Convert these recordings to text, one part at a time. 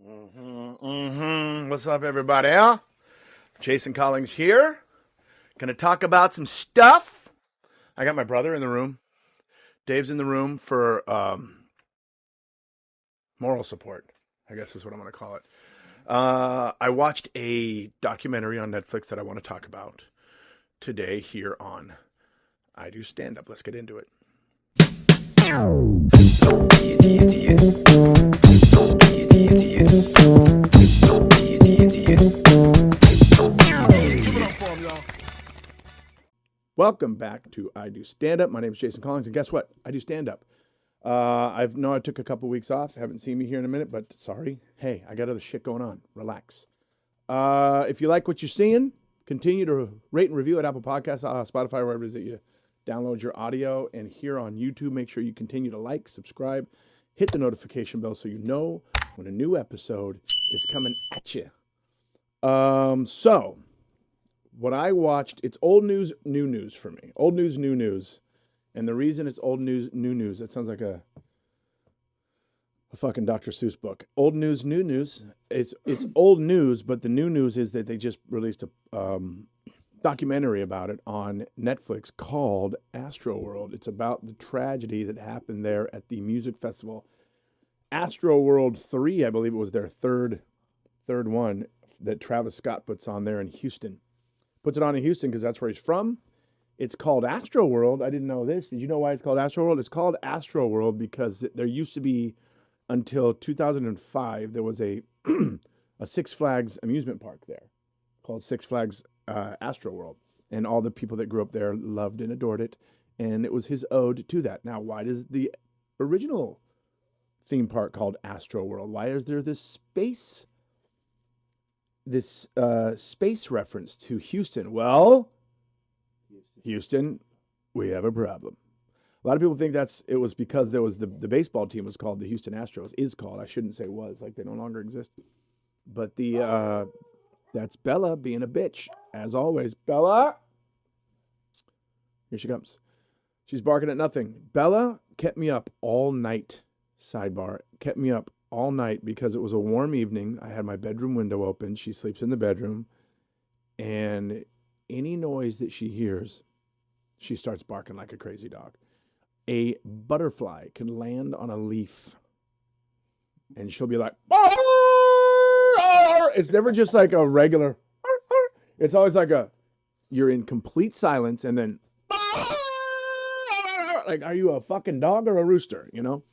What's up, everybody? Jason Collings here. Gonna talk about some stuff. I got my brother in the room. Dave's in the room for moral support, I guess is what I'm gonna call it. I watched a documentary on Netflix that I want to talk about today here on I Do Stand Up. Let's get into it. Welcome back to I Do Stand Up. My name is Jason Collings, and guess what? I do stand up. I took a couple weeks off. Haven't seen me here in a minute, but sorry. Hey, I got other shit going on. Relax. If you like what you're seeing, continue to rate and review at Apple Podcasts, Spotify, wherever it is that you download your audio. And here on YouTube, make sure you continue to like, subscribe, hit the notification bell so you know when a new episode is coming at you. So what I watched, it's old news, new news for me. Old news, new news. And the reason it's old news, new news, that sounds like a fucking Dr. Seuss book. Old news, new news. It's old news, but the new news is that they just released a documentary about it on Netflix called Astro World. It's about the tragedy that happened there at the music festival. Astro World 3, I believe it was their third one that Travis Scott puts on there in Houston. Puts it on in Houston because that's where he's from. It's called Astro World. I didn't know this. Did you know why it's called Astro World? It's called Astro World because there used to be, until 2005, there was a Six Flags amusement park there called Six Flags Astro World. And all the people that grew up there loved and adored it. And it was his ode to that. Now, why does the original theme park called Astro World? Why is there this space reference to Houston? Well, Houston, we have a problem. A lot of people think it was because there was the baseball team was called the Houston Astros. Is called. I shouldn't say was, like they no longer exist. But that's Bella being a bitch, as always. Bella, here she comes. She's barking at nothing. Bella kept me up all night. Sidebar, kept me up all night because it was a warm evening. I had my bedroom window open. She sleeps in the bedroom. And any noise that she hears, she starts barking like a crazy dog. A butterfly can land on a leaf. And she'll be like, it's never just like a regular, it's always like you're in complete silence and then, like, are you a fucking dog or a rooster, you know?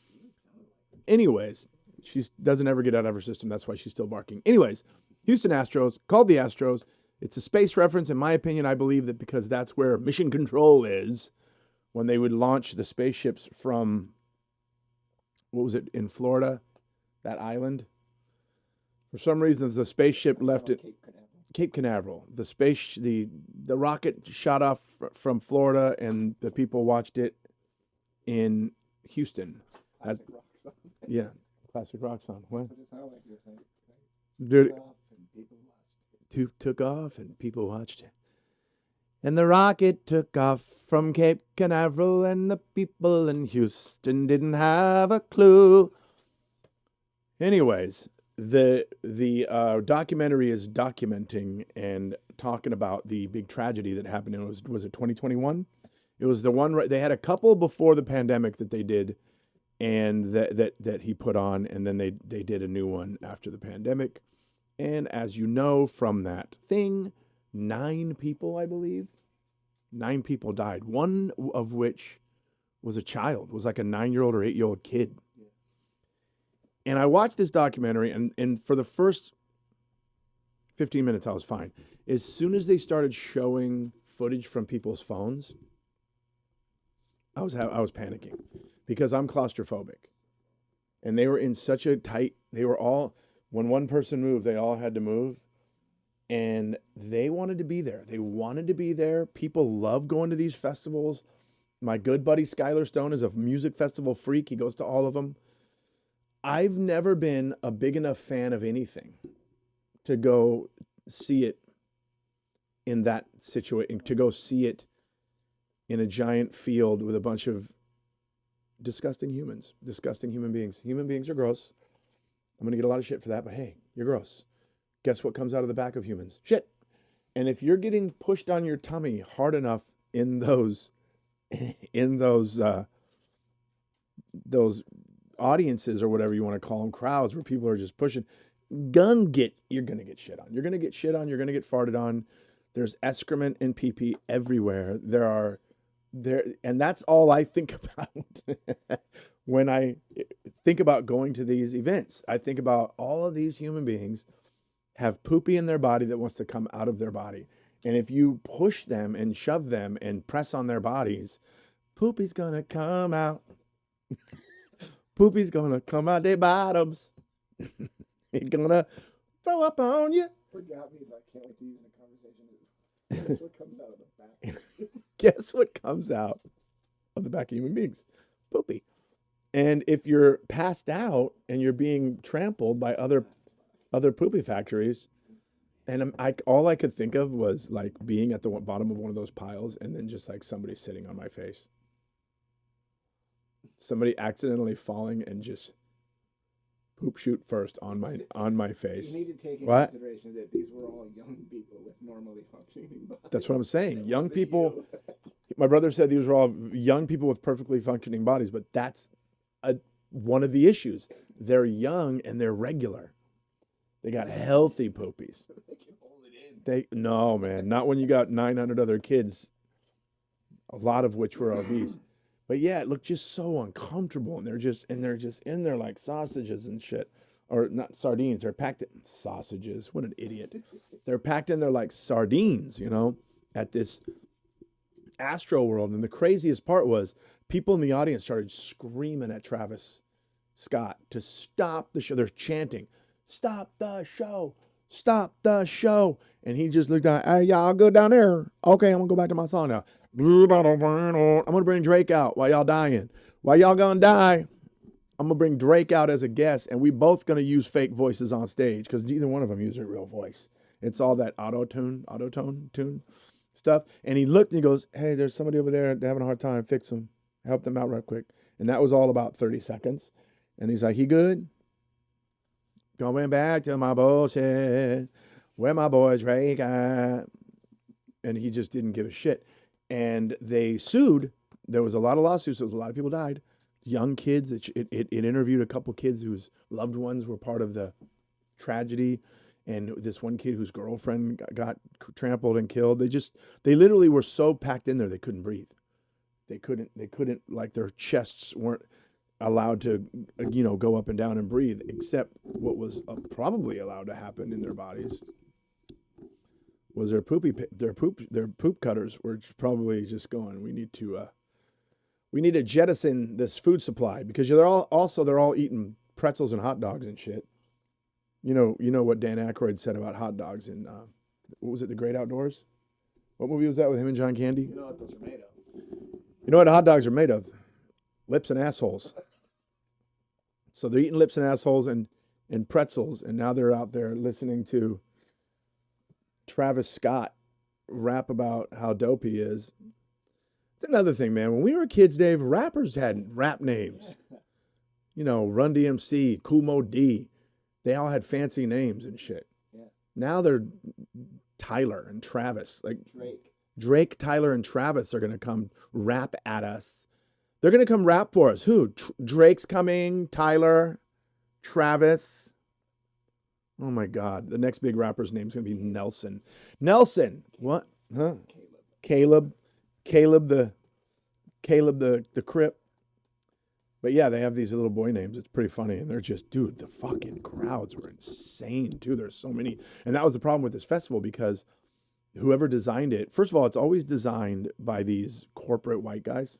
Anyways, she doesn't ever get out of her system. That's why she's still barking. Anyways, Houston Astros, called the Astros. It's a space reference. In my opinion, I believe that because that's where Mission Control is when they would launch the spaceships from, what was it, in Florida, that island? For some reason, the spaceship left it, Cape Canaveral. The rocket shot off from Florida, and the people watched it in Houston. Yeah, classic rock song. What? Dude, took off and people watched it. And the rocket took off from Cape Canaveral, and the people in Houston didn't have a clue. Anyways, the documentary is documenting and talking about the big tragedy that happened. Was it 2021? It was the one they had a couple before the pandemic that they did, and that he put on, and then they did a new one after the pandemic. And as you know from that thing, 9 people, I believe, 9 people died. One of which was a child, was like a 9-year-old or 8-year-old kid. And I watched this documentary, and for the first 15 minutes, I was fine. As soon as they started showing footage from people's phones, I was panicking because I'm claustrophobic. And they were in such a tight, when one person moved, they all had to move. And they wanted to be there. They wanted to be there. People love going to these festivals. My good buddy Skylar Stone is a music festival freak. He goes to all of them. I've never been a big enough fan of anything to go see it in that situation, to go see it in a giant field with a bunch of disgusting humans, disgusting human beings. Human beings are gross. I'm going to get a lot of shit for that, but hey, you're gross. Guess what comes out of the back of humans? Shit. And if you're getting pushed on your tummy hard enough in those those audiences or whatever you want to call them, crowds where people are just pushing, you're gonna get shit on. You're gonna get shit on. You're gonna get farted on. There's excrement and pee everywhere. And that's all I think about when I think about going to these events. I think about all of these human beings have poopy in their body that wants to come out of their body. And if you push them and shove them and press on their bodies, poopy's gonna come out. Poopy's gonna come out their bottoms. It's gonna throw up on you. What got me is I can't wait to use in a conversation. Guess what comes out of the back? Guess what comes out of the back of human beings? Poopy. And if you're passed out and you're being trampled by other poopy factories, and all I could think of was like being at the bottom of one of those piles and then just like somebody sitting on my face. Somebody accidentally falling and just poop shoot first on my face. You need to take into consideration that these were all young people with normally functioning bodies. That's what I'm saying. Young people. My brother said these were all young people with perfectly functioning bodies, but that's one of the issues. They're young and they're regular. They got healthy poopies. They can hold it in. No, man, not when you got 900 other kids, a lot of which were obese. But yeah, it looked just so uncomfortable, and they're just in there like sausages and shit, or not sardines. They're packed in sausages. What an idiot! They're packed in there like sardines, at this Astro World. And the craziest part was people in the audience started screaming at Travis Scott to stop the show. They're chanting, "Stop the show! Stop the show!" And he just looked down. Hey, y'all go down there. Okay, I'm gonna go back to my song now. I'm gonna bring Drake out while y'all dying. While y'all gonna die, I'm gonna bring Drake out as a guest, and we both gonna use fake voices on stage because neither one of them use their real voice. It's all that auto-tune stuff. And he looked and he goes, "Hey, there's somebody over there. They're having a hard time. Fix them. Help them out real quick." And that was all about 30 seconds. And he's like, "He good? Going back to my bullshit. Where my boy Drake at?" And he just didn't give a shit. And they sued. There was a lot of lawsuits. There was a lot of people died. Young kids. It interviewed a couple kids whose loved ones were part of the tragedy. And this one kid whose girlfriend got trampled and killed. They literally were so packed in there they couldn't breathe. They couldn't, like their chests weren't allowed to, go up and down and breathe, except what was probably allowed to happen in their bodies was their poop cutters were probably just going, we need to jettison this food supply because they're all eating pretzels and hot dogs and shit. You know what Dan Aykroyd said about hot dogs in what was it, The Great Outdoors? What movie was that with him and John Candy? You know what those are made of. You know what hot dogs are made of? Lips and assholes. So they're eating lips and assholes and pretzels, and now they're out there listening to Travis Scott rap about how dope he is. It's another thing, man. When we were kids, Dave, rappers had rap names. Run DMC, Kool Mo D. They all had fancy names and shit. Yeah. Now they're Tyler and Travis. Like Drake, Tyler, and Travis are going to come rap at us. They're going to come rap for us. Who? Drake's coming, Tyler, Travis. Oh my God. The next big rapper's name's going to be Nelson. Nelson. What? Huh? Caleb the Crip. But yeah, they have these little boy names. It's pretty funny. And they're just, dude, the fucking crowds were insane too. There's so many. And that was the problem with this festival because whoever designed it, first of all, it's always designed by these corporate white guys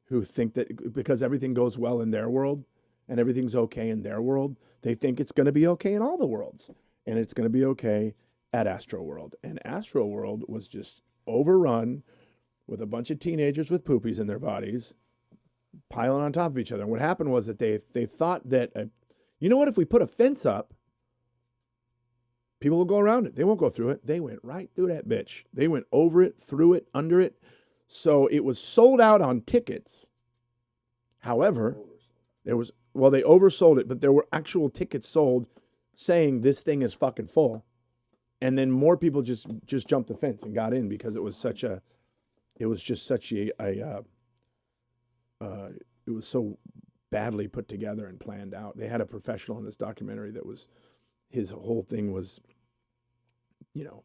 who think that because everything goes well in their world and everything's okay in their world, they think it's going to be okay in all the worlds. And it's going to be okay at Astro World. And Astro World was just overrun with a bunch of teenagers with poopies in their bodies piling on top of each other. And what happened was that they thought that, if we put a fence up, people will go around it. They won't go through it. They went right through that bitch. They went over it, through it, under it. So it was sold out on tickets. However, there was Well, they oversold it, but there were actual tickets sold saying this thing is fucking full. And then more people just jumped the fence and got in because it was such a, it was just such a it was so badly put together and planned out. They had a professional in this documentary that was, his whole thing was, you know,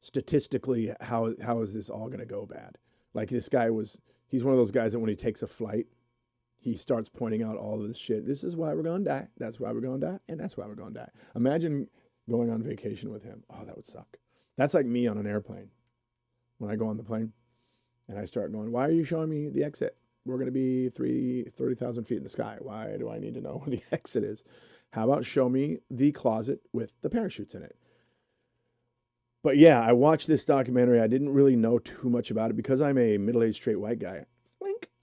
statistically, how is this all going to go bad? Like this guy was, he's one of those guys that when he takes a flight, he starts pointing out all of this shit. This is why we're going to die. That's why we're going to die. And that's why we're going to die. Imagine going on vacation with him. Oh, that would suck. That's like me on an airplane. When I go on the plane and I start going, why are you showing me the exit? We're going to be 30,000 feet in the sky. Why do I need to know where the exit is? How about show me the closet with the parachutes in it? But yeah, I watched this documentary. I didn't really know too much about it because I'm a middle-aged straight white guy.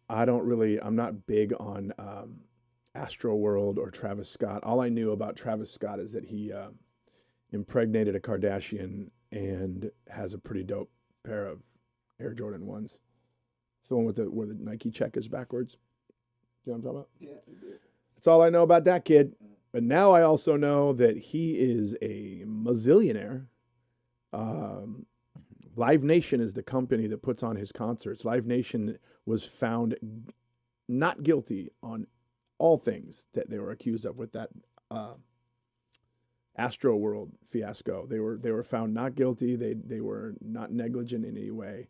I'm not big on Astro World or Travis Scott. All I knew about Travis Scott is that he impregnated a Kardashian and has a pretty dope pair of Air Jordan 1s. It's the one with where the Nike check is backwards. You know what I'm talking about? Yeah, I do. That's all I know about that kid. But now I also know that he is a mazillionaire. Live Nation is the company that puts on his concerts. Live Nation was found not guilty on all things that they were accused of with that Astro World fiasco. They were found not guilty. They were not negligent in any way.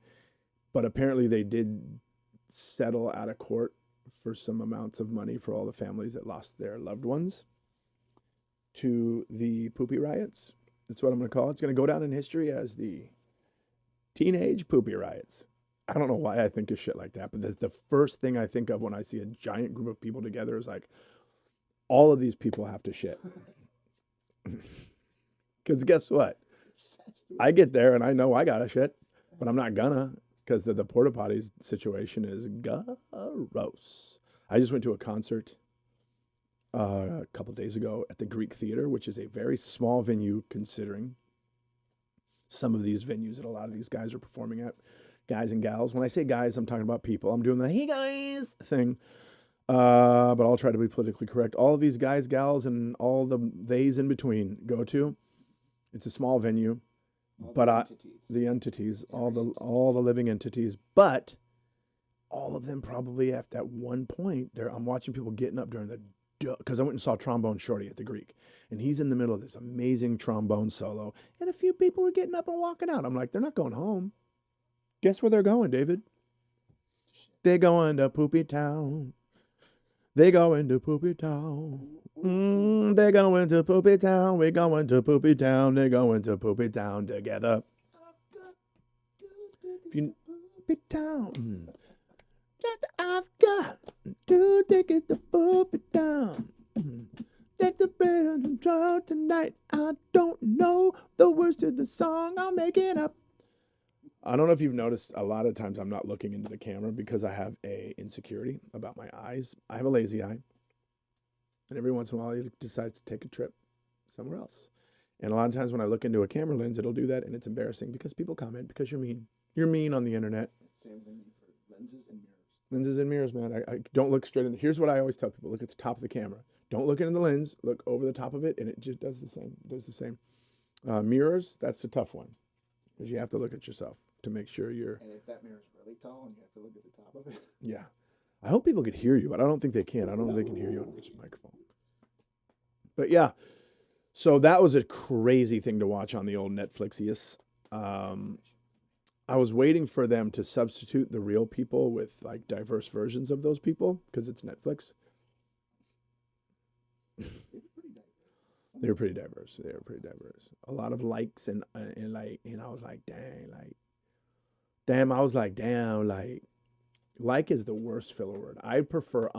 But apparently they did settle out of court for some amounts of money for all the families that lost their loved ones to the Poopie riots. That's what I'm going to call it. It's going to go down in history as the teenage Poopie riots. I don't know why I think of shit like that, but the first thing I think of when I see a giant group of people together is like, all of these people have to shit. Because guess what? I get there and I know I got to shit, but I'm not gonna, because the porta potties situation is gross. I just went to a concert a couple days ago at the Greek Theater, which is a very small venue considering some of these venues that a lot of these guys are performing at. Guys and gals. When I say guys, I'm talking about people. I'm doing the hey guys thing. But I'll try to be politically correct. All of these guys, gals, and all the theys in between go to. It's a small venue. The entities, all the living entities, but all of them probably at that one point there. I'm watching people getting up during the, because I went and saw Trombone Shorty at the Greek, and he's in the middle of this amazing trombone solo, and a few people are getting up and walking out. I'm like, they're not going home. Guess where they're going, David? They're going to Poopie Town. They going to Poopie Town. They're going to Poopie Town. We're going to Poopie Town. They're going to Poopie Town together. If you Poopie Town, I've got to take it to Poopie Town. Take the bed on the draw tonight. I don't know the words to the song. I'll make it up. I don't know if you've noticed, a lot of times I'm not looking into the camera because I have a insecurity about my eyes. I have a lazy eye. And every once in a while, it decides to take a trip somewhere else. And a lot of times when I look into a camera lens, it'll do that, and it's embarrassing because people comment because you're mean. You're mean on the internet. Same thing for lenses and mirrors. Lenses and mirrors, man. I don't look straight in. Here's what I always tell people. Look at the top of the camera. Don't look into the lens. Look over the top of it, and it just does the same. Mirrors, that's a tough one because you have to look at yourself to make sure you're... And if that mirror's really tall and you have to look at the top of it. Yeah. I hope people could hear you, but I don't think they can. I don't think they can hear you on this microphone. But yeah, so that was a crazy thing to watch on the old Netflixius. I was waiting for them to substitute the real people with like diverse versions of those people because it's Netflix. They were pretty diverse. A lot of likes and I was like, like is the worst filler word. I prefer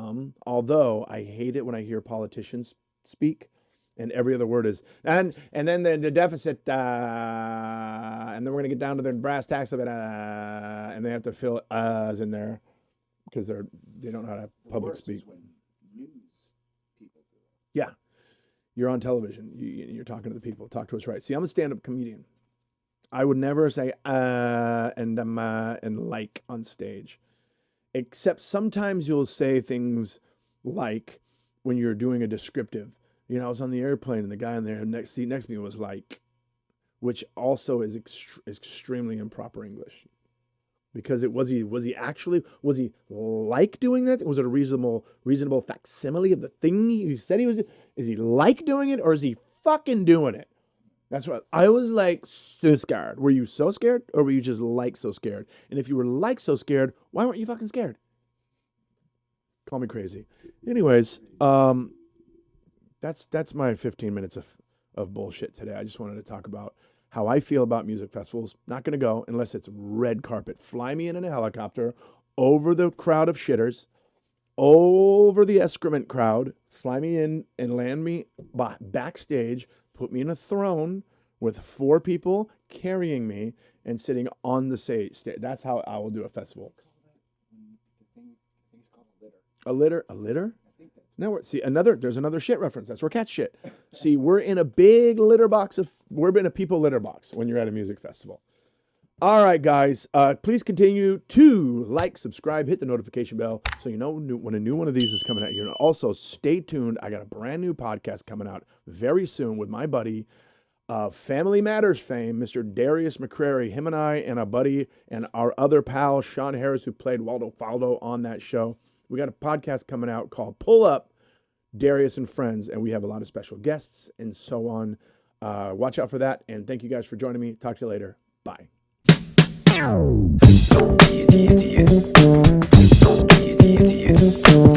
although I hate it when I hear politicians speak and every other word is and then the deficit and then we're gonna get down to the brass tacks of it and they have to fill in there because they don't know how to public speak. When news people do it. Yeah, you're on television. You're talking to the people. Talk to us right. See, I'm a stand-up comedian. I would never say and like on stage, except sometimes you'll say things like when you're doing a descriptive. You know, I was on the airplane and the guy in there next seat next to me was like, which also is extremely improper English. Because was he like doing that? Was it a reasonable facsimile of the thing he said he was? Is he like doing it, or is he fucking doing it? That's what I was like, so scared. Were you so scared, or were you just like so scared? And if you were like so scared, why weren't you fucking scared? Call me crazy. Anyways, that's my 15 minutes of bullshit today. I just wanted to talk about how I feel about music festivals. Not going to go unless it's red carpet. Fly me in a helicopter over the crowd of shitters, over the excrement crowd. Fly me in and land me backstage. Put me in a throne with 4 people carrying me and sitting on the stage. That's how I will do a festival. The thing's called a litter. A litter? Now there's another shit reference. That's where cats shit. See, we're in a big litter box we're in a people litter box when you're at a music festival. All right, guys, please continue to like, subscribe, hit the notification bell so you know when a new one of these is coming at you. And also stay tuned. I got a brand new podcast coming out very soon with my buddy, Family Matters fame, Mr. Darius McCrary. Him and I and a buddy and our other pal, Sean Harris, who played Waldo Faldo on that show. We got a podcast coming out called Pull Up, Darius and Friends, and we have a lot of special guests and so on. Watch out for that, and thank you guys for joining me. Talk to you later. Bye. Don't be an idiot. Don't be an idiot.